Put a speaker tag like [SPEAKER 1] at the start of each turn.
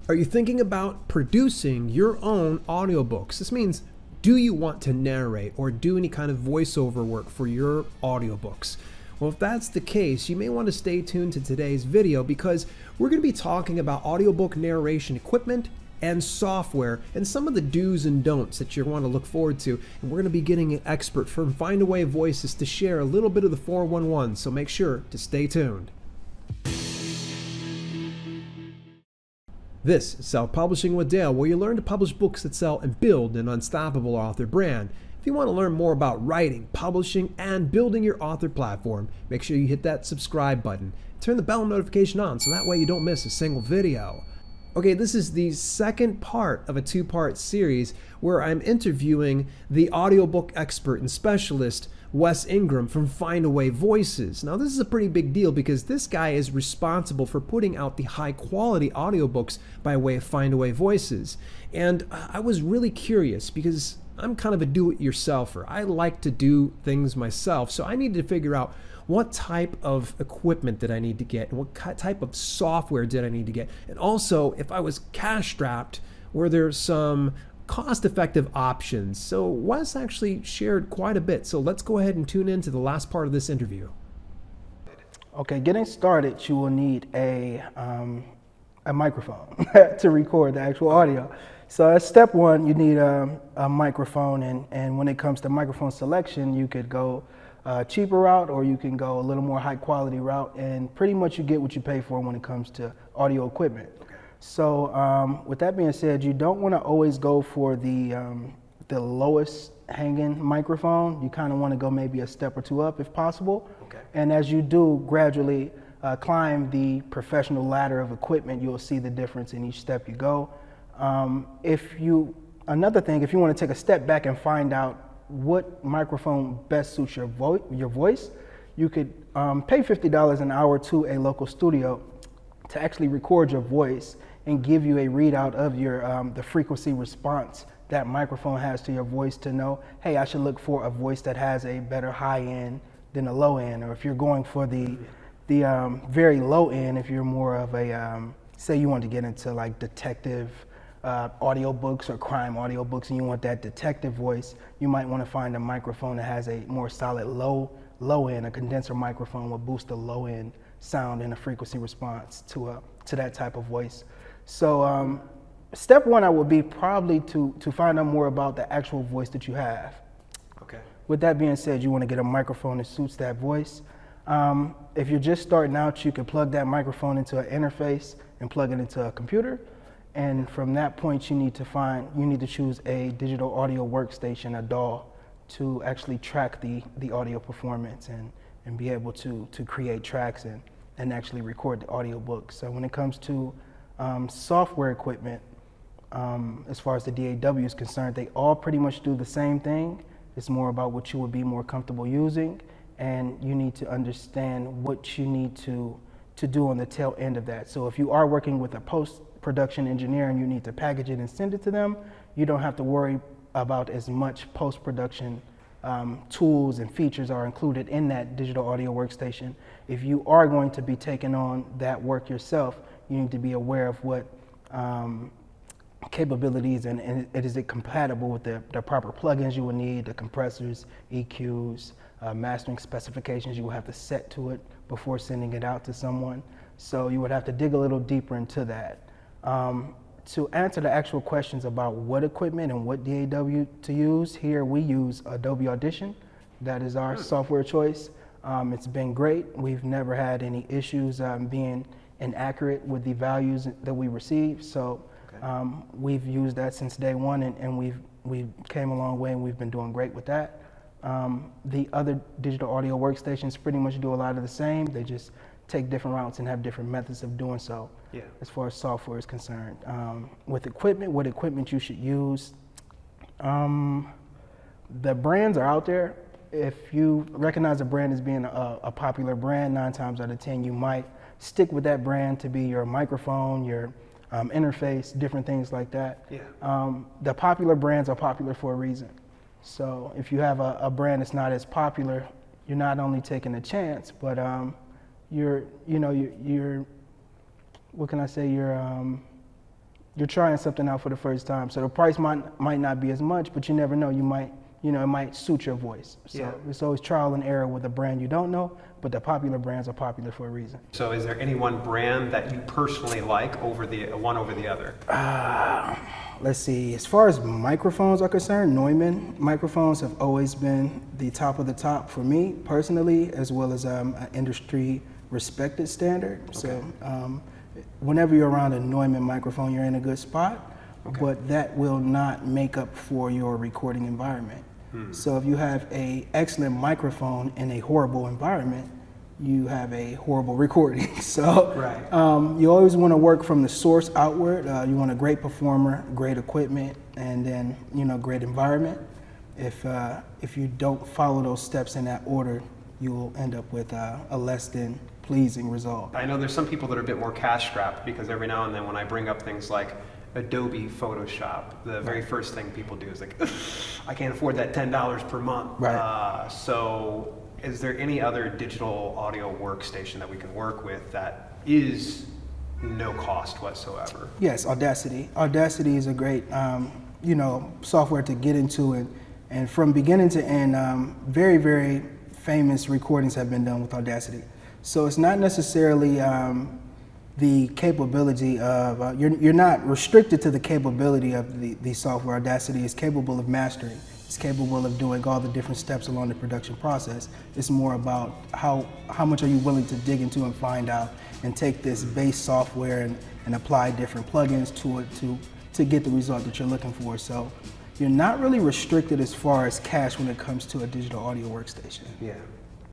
[SPEAKER 1] Are you thinking about producing your own audiobooks? This means, do you want to narrate or do any kind of voiceover work for your audiobooks? Well, if that's the case, you may want to stay tuned to today's video because we're going to be talking about audiobook narration equipment and software and some of the do's and don'ts that you want to look forward to. And we're going to be getting an expert from Findaway Voices to share a little bit of the 411, so make sure to stay tuned. This is Self-Publishing with Dale, where you learn to publish books that sell and build an unstoppable author brand. If you want to learn more about writing, publishing, and building your author platform, make sure you hit that subscribe button. Turn the bell notification on so that way you don't miss a single video. Okay, this is the second part of a two-part series where I'm interviewing the audiobook expert and specialist, Wes Ingram from Findaway Voices. Now, this is a pretty big deal because this guy is responsible for putting out the high-quality audiobooks by way of Findaway Voices. And I was really curious because I'm kind of a do-it-yourselfer. I like to do things myself, so I needed to figure out what type of equipment did I need to get and what type of software did I need to get. And also, if I was cash-strapped, were there some cost-effective options? So Wes actually shared quite a bit. So let's go ahead and tune in to the last part of this interview.
[SPEAKER 2] Okay, getting started, you will need a microphone to record the actual audio. So as step one, you need a microphone, and when it comes to microphone selection, you could go a cheaper route or you can go a little more high quality route, and pretty much you get what you pay for when it comes to audio equipment. Okay. So with that being said, you don't want to always go for the lowest hanging microphone. You kind of want to go maybe a step or two up if possible. Okay. And as you do gradually climb the professional ladder of equipment, you'll see the difference in each step you go. Another thing, if you want to take a step back and find out what microphone best suits your voice, you could pay $50 an hour to a local studio to actually record your voice and give you a readout of your the frequency response that microphone has to your voice to know, hey, I should look for a voice that has a better high end than a low end. Or if you're going for the very low end, if you're more of a, say you want to get into like detective audiobooks or crime audiobooks and you want that detective voice, you might want to find a microphone that has a more solid low end. A condenser microphone will boost the low end sound and a frequency response to that type of voice. So step one, I would be probably to find out more about the actual voice that you have. Okay. With that being said, you want to get a microphone that suits that voice. If you're just starting out, you can plug that microphone into an interface and plug it into a computer. And from that point, you need to choose a digital audio workstation, a DAW, to actually track the audio performance and be able to create tracks and actually record the audiobook. So when it comes to software equipment, as far as the DAW is concerned, they all pretty much do the same thing. It's more about what you would be more comfortable using, and you need to understand what you need to do on the tail end of that. So if you are working with a post-production engineer and you need to package it and send it to them, you don't have to worry about as much post-production tools and features are included in that digital audio workstation. If you are going to be taking on that work yourself, you need to be aware of what capabilities and is it compatible with the proper plugins you will need, the compressors, EQs, mastering specifications you will have to set to it before sending it out to someone. So you would have to dig a little deeper into that. To answer the actual questions about what equipment and what DAW to use, here we use Adobe Audition. That is our software choice. It's been great. We've never had any issues being inaccurate with the values that we receive. So we've used that since day one, and we've came a long way, and we've been doing great with that. The other digital audio workstations pretty much do a lot of the same. They just take different routes and have different methods of doing so. Yeah. As far as software is concerned. With equipment, what equipment you should use, the brands are out there. If you recognize a brand as being a popular brand, 9 times out of 10, you might stick with that brand to be your microphone, your interface, different things like that. Yeah. The popular brands are popular for a reason. So if you have a brand that's not as popular, you're not only taking a chance, but you're what can I say? You're you're trying something out for the first time. So the price might not be as much, but you never know. You might, it might suit your voice. So it's always trial and error with a brand you don't know, but the popular brands are popular for a reason.
[SPEAKER 3] So is there any one brand that you personally like over the other?
[SPEAKER 2] Let's see, as far as microphones are concerned, Neumann microphones have always been the top of the top for me personally, as well as an industry respected standard. Okay. So whenever you're around a Neumann microphone, you're in a good spot, but that will not make up for your recording environment. So if you have an excellent microphone in a horrible environment, you have a horrible recording. So you always want to work from the source outward. You want a great performer, great equipment, and then great environment. If you don't follow those steps in that order, you will end up with a less than pleasing result.
[SPEAKER 3] I know there's some people that are a bit more cash strapped, because every now and then when I bring up things like Adobe Photoshop, the very first thing people do is like, I can't afford that $10 per month. Right. So is there any other digital audio workstation that we can work with that is no cost whatsoever?
[SPEAKER 2] Yes, Audacity. Audacity is a great software to get into, and from beginning to end, very, very famous recordings have been done with Audacity. So it's not necessarily the capability of, you're not restricted to the capability of the software. Audacity is capable of mastering. It's capable of doing all the different steps along the production process. It's more about how much are you willing to dig into and find out, and take this base software and apply different plugins to it to get the result that you're looking for. So you're not really restricted as far as cash when it comes to a digital audio workstation.
[SPEAKER 3] Yeah.